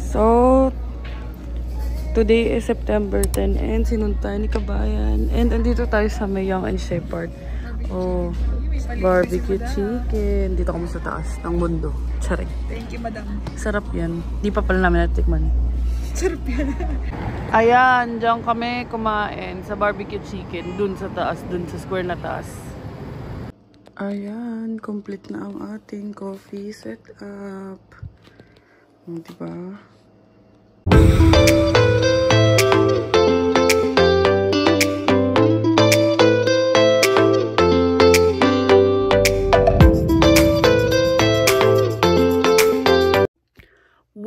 So, today is September 10 and sinunta ni Kabayan. And andito tayo sa may Young and Shepherd. Oh, barbecue chicken. Dito kami sa taas ng mundo. Charing. Thank you, madam. Sarap yan. Di pa pala namin natikman. Sarap yan. Ayan, diyan kami kumain sa barbecue chicken. Dun sa taas, dun sa square na taas. Ayan, complete na ang ating coffee setup. Diba?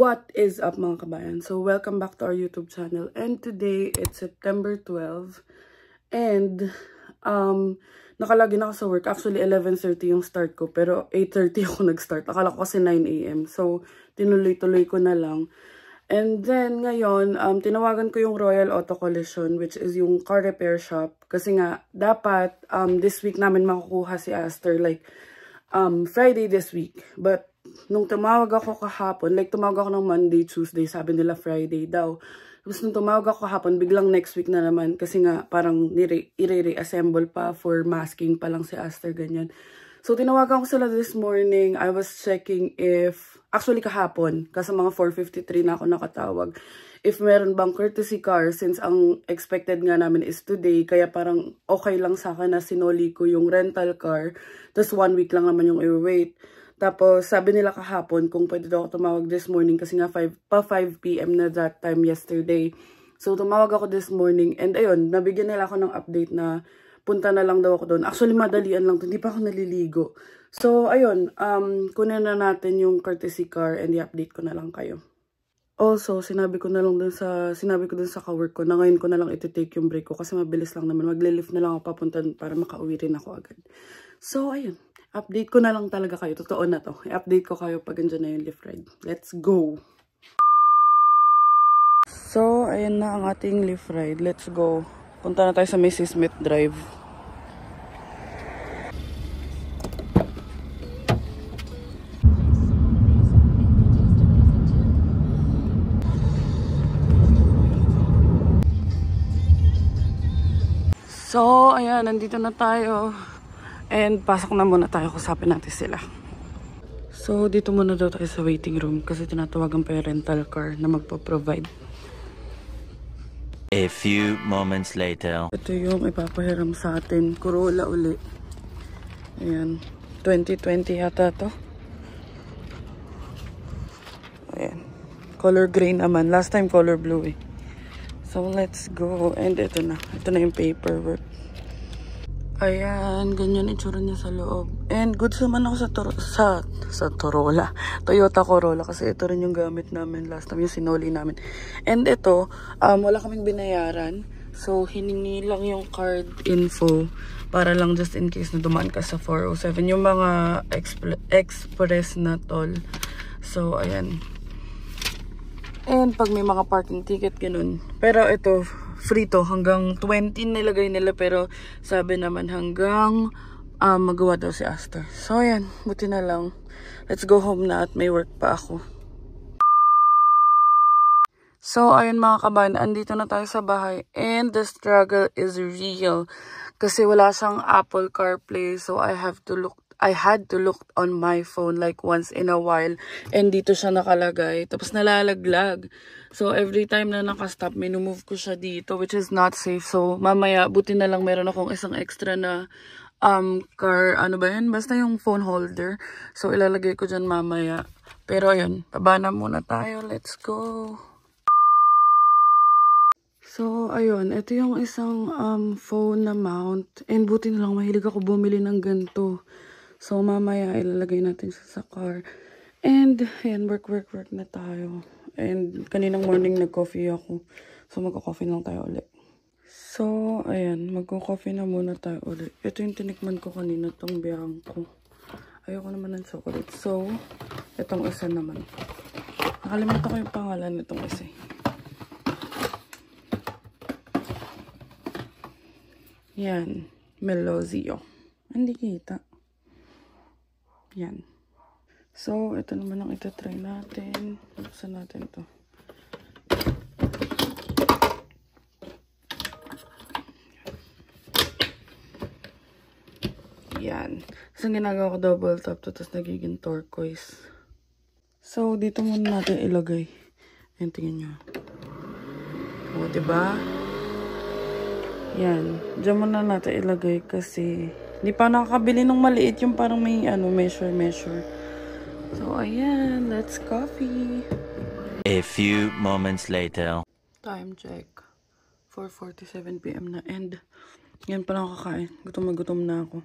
What is up mga kabayan? So welcome back to our YouTube channel, and today it's September 12 and nakalagi na ako sa work. Actually 11:30 yung start ko, pero 8:30 ako nag-start. Akala ko kasi 9 AM, so tinuloy-tuloy ko na lang. And then ngayon tinawagan ko yung Royal Auto Collision, which is yung car repair shop, kasi nga dapat this week namin makukuha si Aster, like Friday this week. But nung tumawag ako kahapon, like tumawag ako ng Monday, Tuesday, sabi nila Friday daw. Tapos nung tumawag ako kahapon, biglang next week na naman. Kasi nga parang i-reassemble pa for masking pa lang si Aster, ganyan. So tinawagan ko sila this morning. I was checking if, actually kahapon, kasi mga 4:53 na ako nakatawag, if meron bang courtesy car, since ang expected nga namin is today. Kaya parang okay lang sa akin na sinoli ko yung rental car. Tapos 1 week lang naman yung i-wait. Tapos, sabi nila kahapon kung pwede daw ako tumawag this morning kasi nga 5 PM na that time yesterday. So, tumawag ako this morning and ayun, nabigyan nila ako ng update na punta na lang daw ako doon. Actually, madalian lang, hindi pa ako naliligo. So, ayun, kunin na natin yung courtesy car and i-update ko na lang kayo. Also, sinabi ko dun sa kawork ko na ngayon ko na lang iti-take yung break ko kasi mabilis lang naman. Magle-lift na lang ako papunta para makauwi rin ako agad. So, ayun. Update ko na lang talaga kayo. Totoo na to. I-update ko kayo pag andyan na yung lift ride. Let's go! So, ayan na ang ating lift ride. Let's go. Punta na tayo sa Mrs. Smith Drive. So, ayan. Nandito na tayo. And pasok na muna tayo, kusapin natin sila. So, dito muna daw tayo sa waiting room kasi tinatawagan pa yung rental car na magpo-provide. A few moments later. Ito yung ipapahiram sa atin. Corolla uli. Ayan. 2020 yata to. Ayan. Color gray naman. Last time color blue eh. So, let's go. And ito na. Ito na yung paperwork. Ayan, ganyan itsura niya sa loob. And goods naman ako sa Corolla. Toyota Corolla kasi ito rin yung gamit namin last time, yung sinoli namin. And ito, wala kaming binayaran. So, hiningi lang yung card info para lang just in case na dumaan ka sa 407. Yung mga express na toll. So, ayan. And pag may mga parking ticket, ganun. Pero ito, free to. Hanggang 20 nilagay nila. Pero sabi naman hanggang magawa daw si Aster. So, ayan. Buti na lang. Let's go home na at may work pa ako. So, ayun mga kabayan. Andito na tayo sa bahay. And the struggle is real. Kasi wala siyang Apple CarPlay. So, I had to look on my phone like once in a while. And dito siya nakalagay. Tapos nalalaglag. So, every time na nakastop, minumove ko siya dito, which is not safe. So, mamaya, buti na lang meron akong isang extra na car, ano ba yun? Basta yung phone holder. So, ilalagay ko dyan mamaya. Pero, ayun, baba na muna tayo. Let's go! So, ayun, ito yung isang phone na mount. And buti na lang, mahilig ako bumili ng ganito. So, mamaya ilalagay natin sa car. And, ayan, work na tayo. And, kaninang morning nag-coffee ako. So, magko-coffee lang tayo ulit. So, ayan, magko-coffee na muna tayo ulit. Ito yung tinikman ko kanina, itong Bianco. Ayoko naman ng chocolate. So, itong isa naman. Nakalimutan ko yung pangalan nitong isa. Yan, Melozio. Hindi kita. Yan. So, ito naman ang itatry natin. Buksan natin to. Yan. Tapos ang ginagawa ko, double tap to, tapos nagiging turquoise. So, dito muna natin ilagay. Yan, tingnan nyo. O, diba? Yan. Diyan muna natin ilagay kasi hindi pa nakakabili ng maliit yung parang may measure. So, ayan. Let's coffee. A few moments later. Time check. 4:47 PM na. And, yan pa lang kakain. Gutom na ako.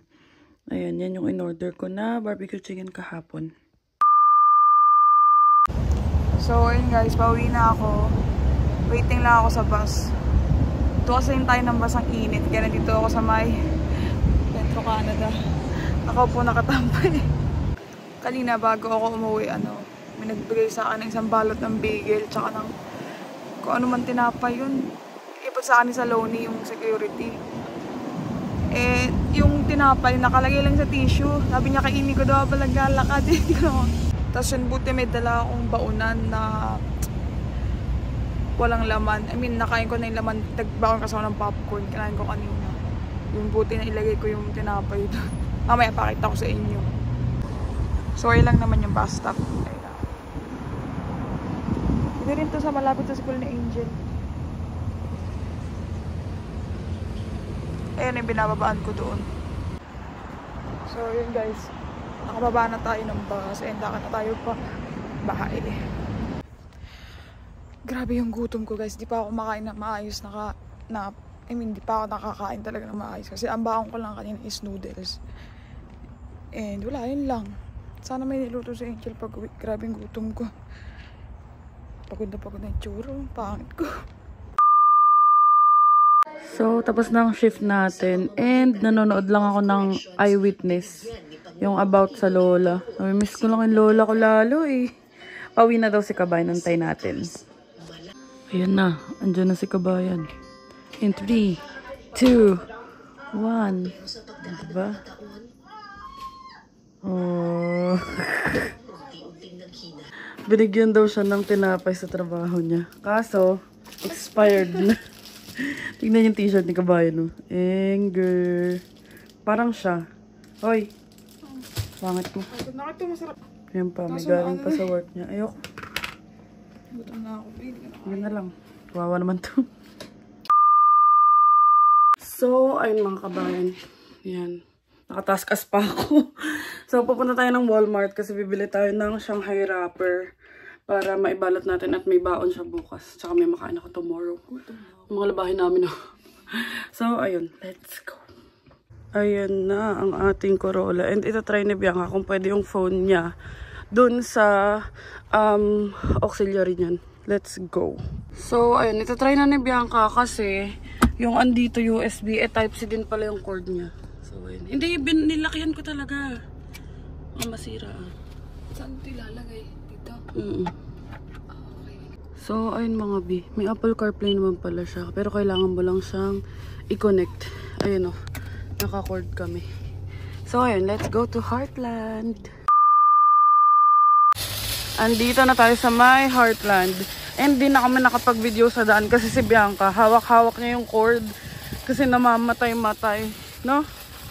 Ayan, yan yung in-order ko na barbecue chicken kahapon. So, ayun guys, pauwi na ako. Waiting lang ako sa bus. Tuwasin tayo ng bus ang init. Kaya nandito ako sa may Petro Canada. Nakaupo nakatampay. Kanina bago ako umuwi, may nagbigay sa akin ng isang balot ng bagel tsaka ng kung ano man tinapay yun. Ipot sa akin sa Loney yung security. Eh, yung tinapay nakalagay lang sa tissue. Sabi niya kainin ko daw pala naglalakad. Tapos yun, buti may dala akong baunan na walang laman. I mean, nakain ko na yung laman. Nagbaon kasi ako ng popcorn. Kinain ko kanina. Yung buti na ilagay ko yung tinapay doon. Mamaya pakita ko sa inyo. So, ayun lang naman yung bus stop. Hindi rin to sa malapit sa school ni Angel. Ayan yung binababaan ko doon. So, yun guys. Nakababa na tayo ng bus. And lakad na tayo pa bahay. Grabe yung gutom ko guys. Di pa ako makain na maayos di pa ako nakakain talaga na maayos. Kasi ang baon ko lang kanina is noodles. And wala, yun lang. Sana may niluto sa Angel pag uwi. Grabe yung gutom ko. Pagod na yung tsura. Pangit ko. So, tapos na ang shift natin. And nanonood lang ako ng Eyewitness. Yung about sa lola. Miss ko lang yung lola ko lalo eh. Pauwi na daw si Kabayan. Antay natin. Ayan na. Andyan na si Kabayan. In 3, 2, 1. Diba? Oh. Binigyan daw siya ng tinapay sa trabaho niya. Kaso, expired na. Tignan yung t-shirt ni Kabayan, no? Anger. Parang siya. Hoy. Pangit mo. Nakita masarap. Yan pa, may galing pa sa work niya. Ayoko. Gutom na ako. Yan na lang. Kawawa naman to. So, ayun mga kabayan. Yan. Nakataskas pa ako. So, pupunta tayo ng Walmart kasi bibili tayo ng Shanghai wrapper para maibalot natin at may baon siya bukas. Tsaka may makain ako tomorrow. Mga labahin namin. So, ayun. Let's go. Ayan na ang ating Corolla. And ito try ni Bianca kung pwede yung phone niya dun sa auxiliary niyan. Let's go. So, ayun. Ito try na ni Bianca kasi yung andito USB, Type-C din pala yung cord niya. So, ayun. Hindi, nilakihan ko talaga. Masira. Saan ito ilalagay? Dito? Okay. So, ayun mga B. May Apple CarPlay naman pala siya. Pero kailangan mo lang siyang i-connect. Ayun o. Naka-cord kami. So, ayun. Let's go to Heartland. Andito na tayo sa my Heartland. And di na kami nakapag-video sa daan kasi si Bianca, hawak-hawak niya yung cord. Kasi namamatay-matay. No?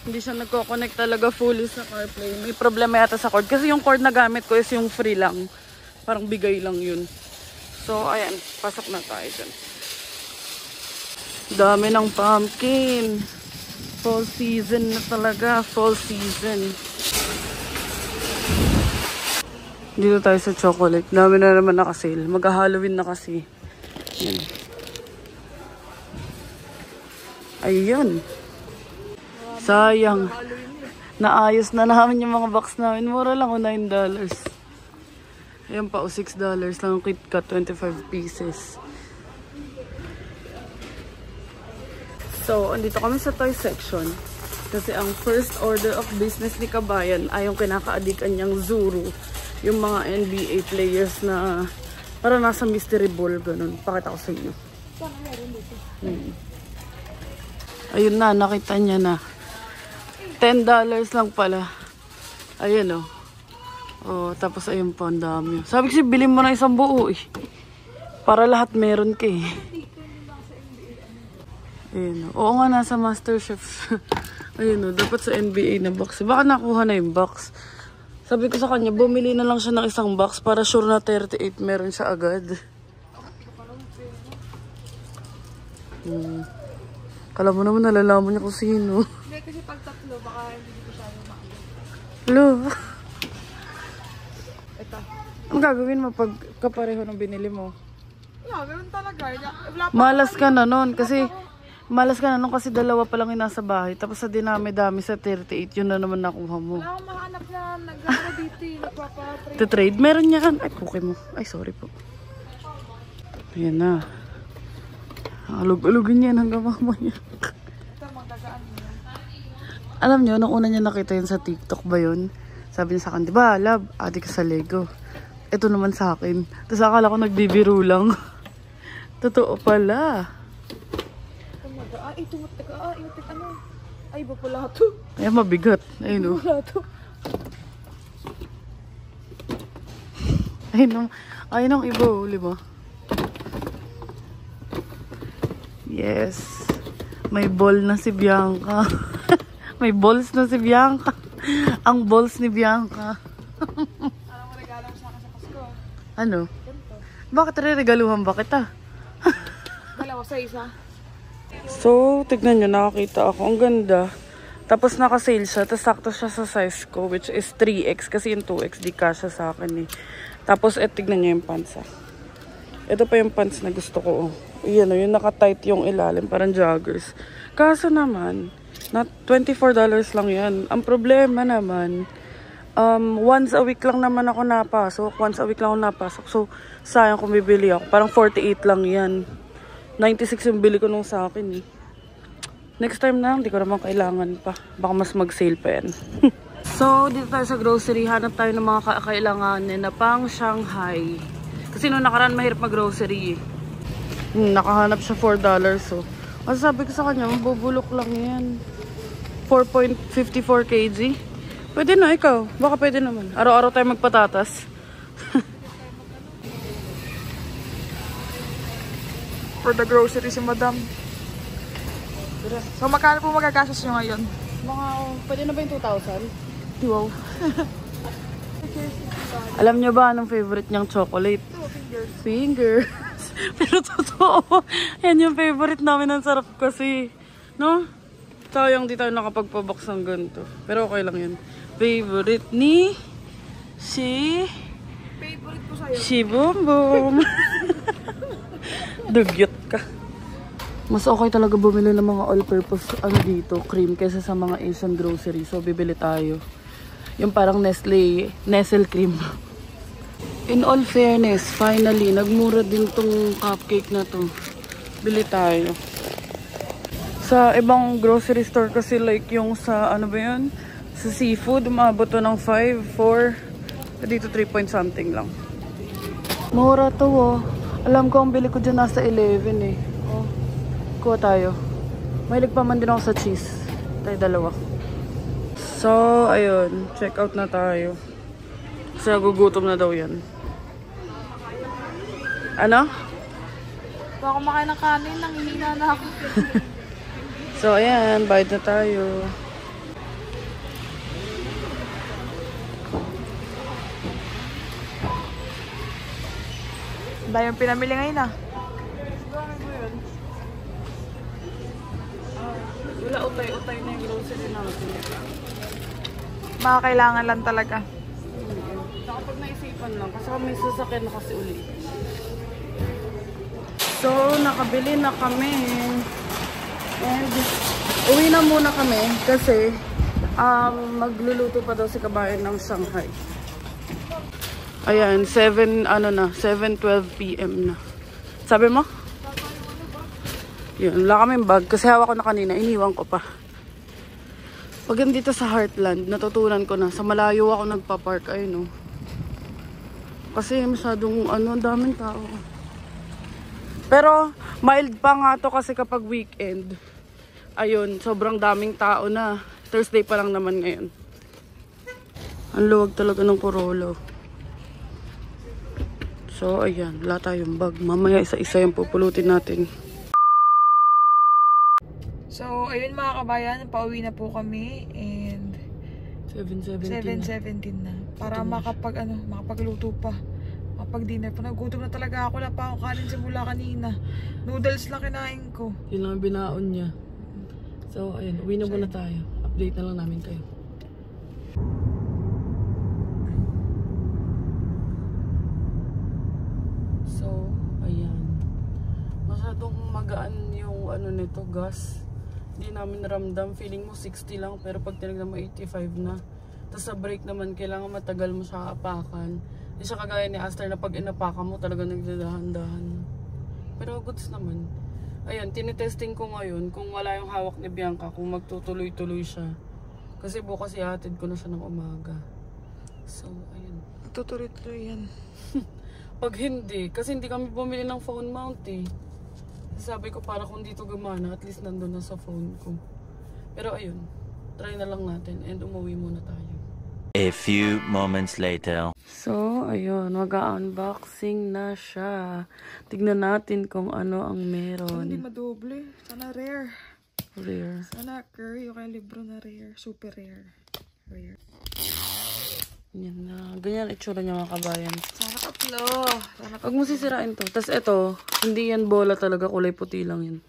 Hindi siya nagko-connect talaga fully sa CarPlay. May problema yata sa cord. Kasi yung cord na gamit ko is yung free lang. Parang bigay lang yun. So, ayan. Pasok na tayo dyan. Dami ng pumpkin. Fall season na talaga. Fall season. Dito tayo sa chocolate. Dami na naman nakasale. Mag-Halloween na kasi. Yan. Ayun. Sayang. Naayos na namin yung mga box namin. Mura lang o $9. Ayan pa o $6 lang. KitKat 25 pieces. So, andito kami sa toy section. Kasi ang first order of business ni Kabayan ay yung kinakaadikan niyang Zuru. Yung mga NBA players na para nasa mystery ball. Ganun. Pakita ko sa inyo. Ayun na. Nakita niya na. $10 lang pala. Ayan o. Oh, tapos ayun pa. Ang dami. Sabi kasi bilhin mo na isang buo eh. Para lahat meron ka eh. Ayun o. Oo nga nasa MasterChef. Ayun o, dapat sa NBA na box. Baka nakuha na yung box. Sabi ko sa kanya, bumili na lang siya ng isang box para sure na 38 meron siya agad. Kala mo naman nalalaman niya kung sino. Hindi, kasi pag tatlo, baka hindi ko siya yung makakita. Hello? Ito. Ang gagawin mo pag kapareho ng binili mo? Wala, ganun talaga. Malas ka na nun kasi dalawa pa lang yung nasa bahay. Tapos sa dinami-dami sa 38, yun na naman nakuha mo. Wala akong mahanap na nag-ano dito eh. Nagpapatrade. To trade? Meron yan. Ay, cookie mo. Ay, sorry po. Ayan na. Alug-alugin yan hanggang mamaya. Ito, magdagaan mo. Alam nyo, nung una niya nakita yun sa TikTok ba yun? Sabi niya sa akin, diba, love, adi ka sa Lego. Ito naman sa akin. Tapos akala ko nagbibiro lang. Totoo pala. Ito ano? Ay, iba pala ito. Ay, mabigat. Ayun o. Ayun ang iba o, lima. Yes. May ball na si Bianca. May balls na si Bianca. Ang balls ni Bianca. Alam mo, regalo mo sa akin sa Pasko. Ano? Ganito. Bakit re-regaluhan ba kita? Dalawa sa isa. So, tignan nyo, nakakita ako. Ang ganda. Tapos naka-sale siya. Tapos sakto siya sa size ko, which is 3X. Kasi yung 2X, di kasya sa akin eh. Tapos, tignan nyo yung pants ah. Ito pa yung pants na gusto ko. Oh. Yan o, yung naka-tight yung ilalim. Parang joggers. Kaso naman, $24 lang yan. Ang problema naman, once a week lang naman ako napasok. So, sayang kung bibili ako. Parang 48 lang yan. 96 yung bili ko nung sa akin eh. Next time na, hindi ko naman kailangan pa. Baka mas mag-sale pa yan. So, dito tayo sa grocery. Hanap tayo ng mga kailanganin na pang Shanghai. Kasi nung nakaraan mahirap mag-grocery eh. Nakahanap siya $4 so. Kasi sabi ko sa kanya, mabubulok lang yan. 4.54 kg. Pwede na, ikaw. Baka pwede naman. Araw-araw tayo magpatatas. For the grocery si madam. So, magkano po magagastos nyo ngayon? Pwede na ba yung 2,000? Wow. Alam nyo ba anong favorite niyang chocolate? Fingers. Pero totoo. Yan yung favorite namin. Ang sarap kasi. No? Sayang di tayo nakapagpabox ng ganito. Pero okay lang yan. Favorite ni Favorite ko sa'yo. Si Boom Boom. Dugyot ka. Mas okay talaga bumili ng mga all-purpose dito, cream, kaysa sa mga Asian grocery. So, bibili tayo. Yung parang Nestle cream. In all fairness, finally, nagmura din tong cupcake na to. Bili tayo. Sa ibang grocery store kasi like yung sa, ano ba yun? Sa seafood, umabot to ng 5, 4. Dito 3 point something lang. Mura to oh. Alam ko ang bili ko dyan nasa 11 eh. Oh. Kuha tayo. Mahilig pa man din ako sa cheese. Tayo dalawa. So, ayun. Check out na tayo. Kasi nagugutom na daw yan. Ano? Baka makain ng kanin, nanghihina na ako. So, ayan. Bayad na tayo. Dahil yung pinamili ngayon ah. Wala utay-utay na yung grocery natin. Mga kailangan lang talaga. Saka pag naisipan lang. Kasi may sasakyan na kasi uli. So, nakabili na kami. And, uwi na muna kami. Kasi, magluluto pa daw si kabayan ng Shanghai. Ayan, 7:12 PM na. Sabi mo? Yun, wala kaming bag. Kasi hawak ko na kanina, iniwan ko pa. Pag dito sa Heartland, natutunan ko na. Sa malayo ako nagpa-park. Ayun, no. Kasi masyadong, daming tao. Pero, mild pa nga to kasi kapag weekend. Ayun, sobrang daming tao na. Thursday pa lang naman ngayon. Ang luwag talaga ng Corolo. So, ayan. Wala tayong bag. Mamaya isa-isa yung pupulutin natin. So, ayun mga kabayan, pauwi na po kami and 7:17 na. Para makapagluto pa. Makapag-dinner pa. Nagutom na talaga ako. Wala pa akong kanin simula kanina. Noodles lang kinain ko. Yun lang ang binaon niya. So, ayun. Uwi na muna tayo. Update na lang namin kayo. So, ayan. Masyadong magaan yung nito, gas. Hindi namin ramdam. Feeling mo 60 lang. Pero pag tinignan mo 85 na. Tapos sa brake naman, kailangan matagal mo siya apakan. Hindi siya kagaya ni Aster na pag inapakan mo talaga nagdadahan-dahan. Pero goods naman. Ayan, tinitesting ko ngayon kung wala yung hawak ni Bianca, kung magtutuloy-tuloy siya. Kasi bukas ihatid ko na siya ng umaga. So, ayun. Tutuloy-tuloy yan. Pag hindi, kasi hindi kami bumili ng phone mount eh. Sabi ko para kung dito gumana, at least nandun na sa phone ko. Pero ayun, try na lang natin and umuwi muna tayo. A few moments later. So, ayun, mag-unboxing na siya. Tignan natin kung ano ang meron. Hindi madoble. Sana rare. Rare. Sana curry o kaya libro na rare. Super rare. Rare. Yan na. Ganyan itsura niya mga kabayan. Sana tatlo. Huwag mo sisirain to. Tapos ito, hindi yan bola talaga. Kulay puti lang yan.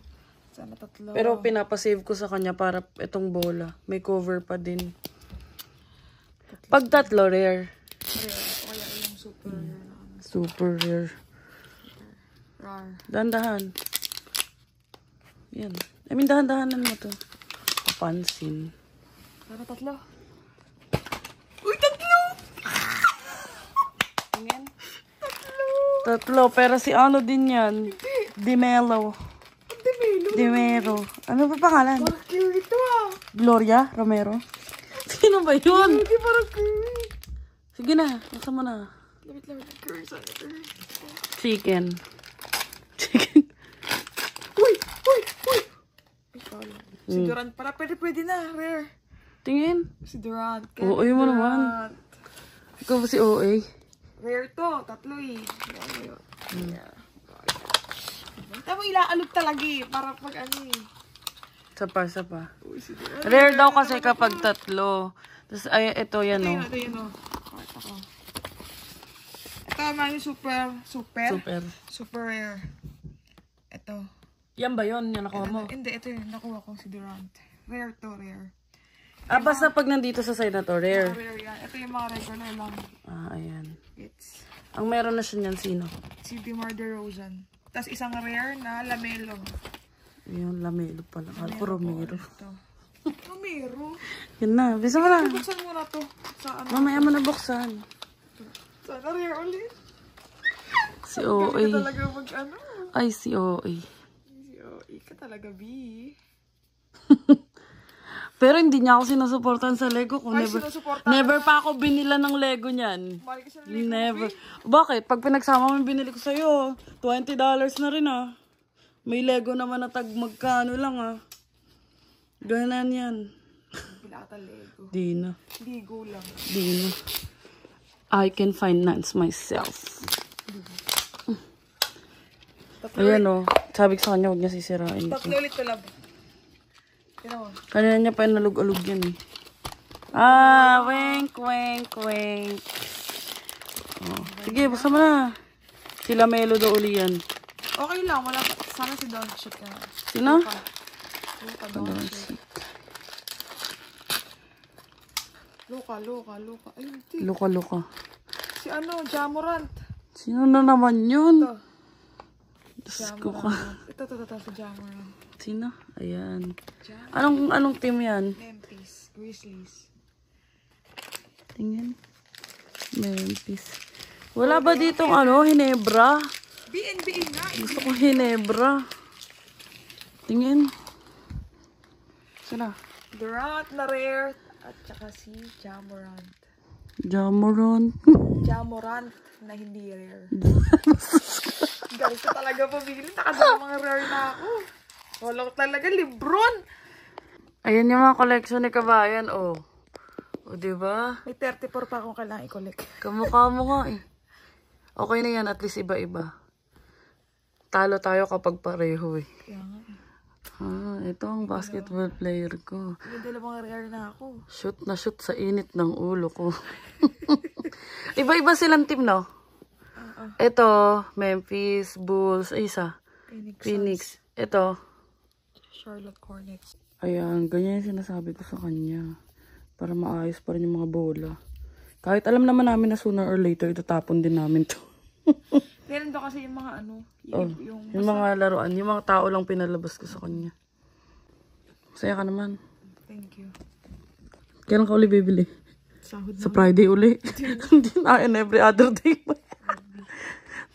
Sana tatlo. Pero pinapasave ko sa kanya para itong bola. May cover pa din. Pag tatlo, rare. Rare. O kaya yung super rare na. Super rare. Rare. Dahan-dahan. Yan. I mean, dahan-dahanan mo to. Papansin. Sana tatlo. Uy, tatlo! Tingin. Tatlo. Pero si ano din yan? Dimelo. Dimero. Ano pa pangalan? Parang curry ito ah. Gloria Romero. Sino ba yun? Hindi parang curry. Sige na. Nasa mo na. Lapit-lapit. Curry. Sana curry. Chicken. Chicken. Uy! Uy! Uy! Ay, kala. Si Durant pala. Pwede na. Rare. Tingin. Si Durant. Oo, yun mo naman. Ikaw ba si OA? Rare to. Tatlo eh. Yeah. Tama ilaalog talaga eh. Para pag ano eh. Sapa. Rare daw kasi kapag tatlo. Tapos ay, ito yan o. Ito yan o. Ito man yung super rare. Ito. Yan ba yun? Yan nakuha mo? Hindi, ito yung nakuha ko si Durant. Rare to, rare. Ah, basta pag nandito sa side na to, rare. Rare yan. Ito yung mga regular lang. Ah, ayan. It's Ang meron na siya niyan, sino? si DeMar DeRozan. Tapos isang rare na lamelo. Yung lamelo pala. Romero. Ito. Romero? Yan na. Bisa mo na. Buksan mo na to. Sa ano? Mamaya mo na buksan. Sana rare ulit. Si OA. Ka talaga mag ano? Ay, si OA. Si OA ka talaga, B. Pero hindi niya ako sinusuportan sa Lego ko. Ay, Never pa ako binila ng Lego niyan. Mahal ka sa Lego. Never. Bakit? Pag pinagsama mo yung binili ko sa'yo, $20 na rin ah. May Lego naman na tag magkano lang ah. Ganan yan. Pinakata Lego. Di na. Ligo lang. Di na. I can finance myself. Ayan o. Sabi ko sa kanya, huwag niya sisirain. Tatlo ulit talab. Kanina niya pa yung nalug-alug yan eh. Ah, wink. Oh. Sige, basta mo na. Sila Melo daw uli yan. Okay lang, wala. Sana si Don Shit ka. Sino? Luka, Don Shit. Luka. Ay, hindi. Luka. Si ano, Jamorant. Sino na naman yun? Ito. Diyos ko ka. Ito, si Jamorant. Sino? Ayan. Anong team yan? Memphis, Grizzlies. Tingin. Memphis. Wala ba ditong Hinebra? BNBA nga. Gusto ko Hinebra. Tingin. Sila. Durant na rare. At saka si Jamorant. Jamorant Na hindi rare. Galing ko talaga pabili. Nakadala mga rare na ako. Wala ko talaga. Lebron. Ayan yung mga collection ni Kabayan, oh. O, diba? May 34 pa akong kailangan i-collect. Kamukha mo nga eh. Okay na yan, at least iba-iba. Talo tayo kapag pareho eh. Kaya nga. Ah, Ito ang basketball player ko. May dalawang rare na ako. Shoot na shoot sa init ng ulo ko. Iba-iba silang team, no? Ito, Memphis, Bulls, ay isa. Phoenix. Ito. Charlotte Hornets. Ayan, ganyan yung sinasabi ko sa kanya. Para maayos pa rin yung mga bola. Kahit alam naman namin na sooner or later, itatapon din namin to. Meron daw kasi yung mga ano, yung mga laruan, yung mga tao lang pinalabas ko sa kanya. Saya ka naman. Thank you. Kailan ka uli bibili? Sahod Sa Friday uli. Hindi na, and every other day.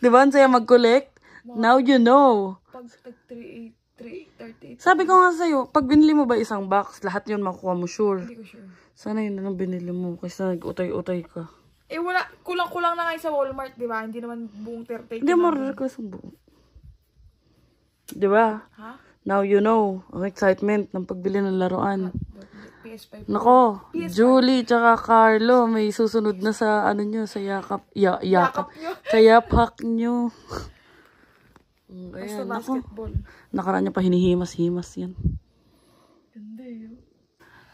Diba, ang saya mag-collect? Now you know. Pag 338. Sabi ko nga sa'yo, pag binili mo ba isang box, lahat yun makuha mo, sure. Hindi ko sure. Sana yun na lang binili mo, kasi nag-utay-utay ka. Eh wala, kulang-kulang na nga sa Walmart, di ba? Hindi naman buong 38. Hindi mo request ang buo. Di ba? Ha? Now you know, ang excitement ng pagbili ng laruan. PS5. Nako, PS5. Julie tsaka Carlo, may susunod na sa ano nyo, sa yakap. Yakap. nyo. Sa yapak nyo. Basta Ayan, basketball. nakaraan niya pa hinihimas-himas yan. Hindi yun.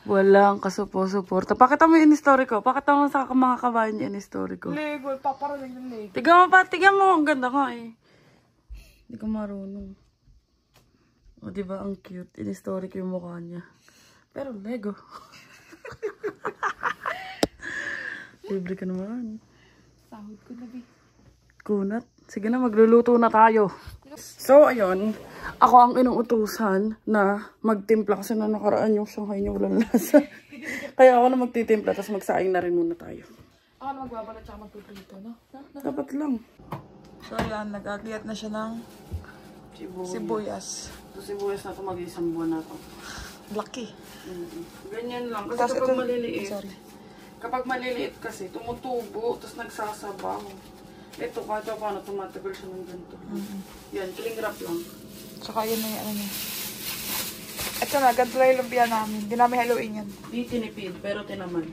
Walang kasupo-suporta. Pakita mo yung in-story ko. Pakita mo sa mga kabayan yung in-story ko. Lego, paparating ng Lego. Tignan mo. Ang ganda ko eh. Hindi ko marunong. O diba, ang cute. In-story ko yung mukha niya. Pero Lego. Libre ka naman. Sahod ko na, Bi. Kunat. Sige na, magluluto na tayo. So, ayun. Ako ang inuutusan na magtimpla kasi na nakaraan yung Shanghai niya walang lasa. Kaya ako na magtitimpla, tapos magsaing na rin muna tayo. Ako na magbabalat tsaka magpiprito, no? Dapat lang. So, ayan. Nag-agliat na siya ng sibuyas. Ito sibuyas na ito, mag-isang buwan na ito. Lucky. Ganyan lang. Kasi Tapos kapag ito- maliliit, sorry. kapag maliliit kasi, tumutubo, tapos nagsasabaw. Ito, kahit paano tumatagal siya ng ganito. Yan, cling wrap lang. Tsaka yun na yung ano niya. Ito na, ganito lang yung lumpia namin. Hindi namin haluin yan. Di tinipid, pero tinaman.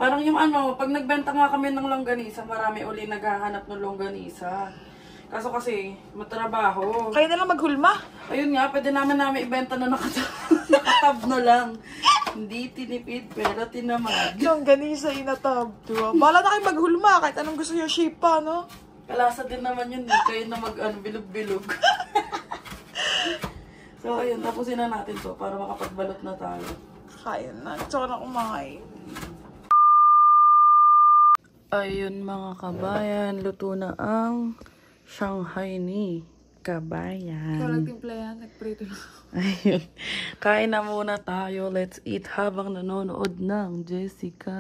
Parang yung ano, pag nagbenta nga kami ng longganisa, marami uli naghahanap ng longganisa. Kaso kasi, matrabaho. Kayo na lang maghulma. Ayun nga, pwede namin ibenta na nakatab na lang. Hindi tinipid, pero tinamad. Yung ganisa inatab. Diba? Bala na kayo maghulma. Kahit anong gusto nyo shape pa, no? Kalasa din naman yun, eh. Kayo na bilog-bilog. So, ayun, tapusin na natin to para makapagbalot na tayo. Kaya na. Gusto ko na kumain. Ayun mga kabayan, luto na ang Shanghai ni kabayan. Ikaw nagtimpla yan. Nagprito na. Ayun. Kain na muna tayo. Let's eat habang nanonood ng Jessica.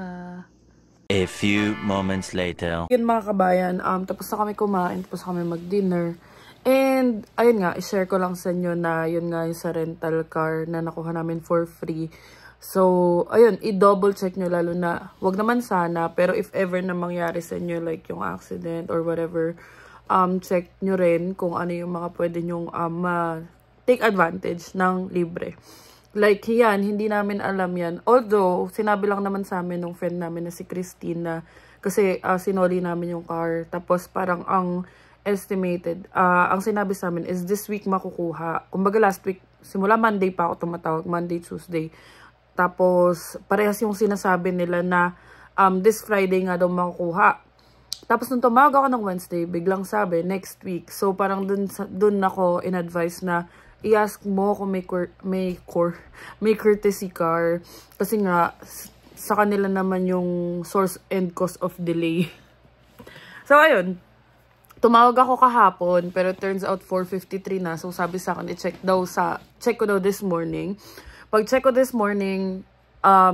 A few moments later. Yun mga kabayan, tapos na kami kumain, tapos kami mag-dinner. And, ayun nga, i-share ko lang sa inyo na yun nga yung sa rental car na nakuha namin for free. So, ayun, i-double check nyo lalo na, wag naman sana, pero if ever na mangyari sa inyo, like yung accident or whatever, check nyo rin kung ano yung mga pwede nyong take advantage ng libre. Like yan, hindi namin alam yan. Although, sinabi lang naman sa amin ng friend namin na si Christine na kasi sinoli namin yung car. Tapos parang ang estimated, ang sinabi sa amin is this week makukuha. Kumbaga last week, simula Monday pa ako tumatawag, Monday, Tuesday. Tapos parehas yung sinasabi nila na this Friday nga daw makukuha. Tapos nung tumawag ako ng Wednesday, biglang sabi, next week. So parang dun ako in-advise na i-ask mo kung may courtesy car. Kasi nga, sa kanila naman yung source and cost of delay. So ayun, tumawag ako kahapon, pero turns out 4:53 na. So sabi sa akin, check ko daw this morning. Pag check ko this morning,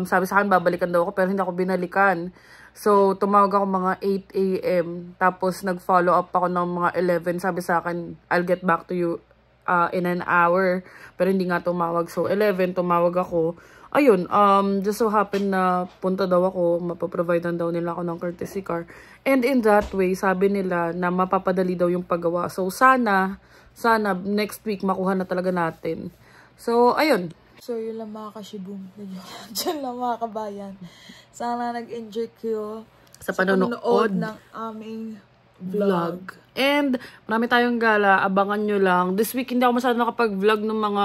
sabi sa akin, babalikan daw ako, pero hindi ako binalikan. So, tumawag ako mga 8 AM. Tapos, nag-follow up ako ng mga 11. Sabi sa akin, I'll get back to you in an hour. Pero hindi nga tumawag. So, 11, tumawag ako. Ayun, just so happen na punta daw ako. Mapaprovidean daw nila ako ng courtesy car. And in that way, sabi nila na mapapadali daw yung paggawa. So, sana next week makuha na talaga natin. So, ayun. So, yun lang mga kashiboom. Diyan lang mga kabayan. Sana nag-enjoy kayo Sa panonood ng aming vlog. And marami tayong gala, abangan nyo lang. This week hindi ako masyado nakapag-vlog ng mga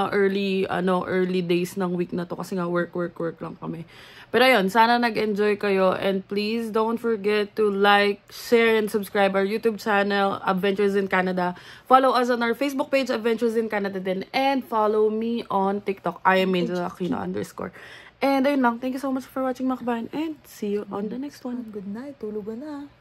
early days ng week na to kasi nga work lang kami. Pero ayun, sana nag-enjoy kayo and please don't forget to like, share, and subscribe our YouTube channel, Adventures in Canada. Follow us on our Facebook page, Adventures in Canada din, and follow me on TikTok, I am Angel Aquino _ And ayun lang, thank you so much for watching mga kabayan and see you on the next one. Good night, tulugan na.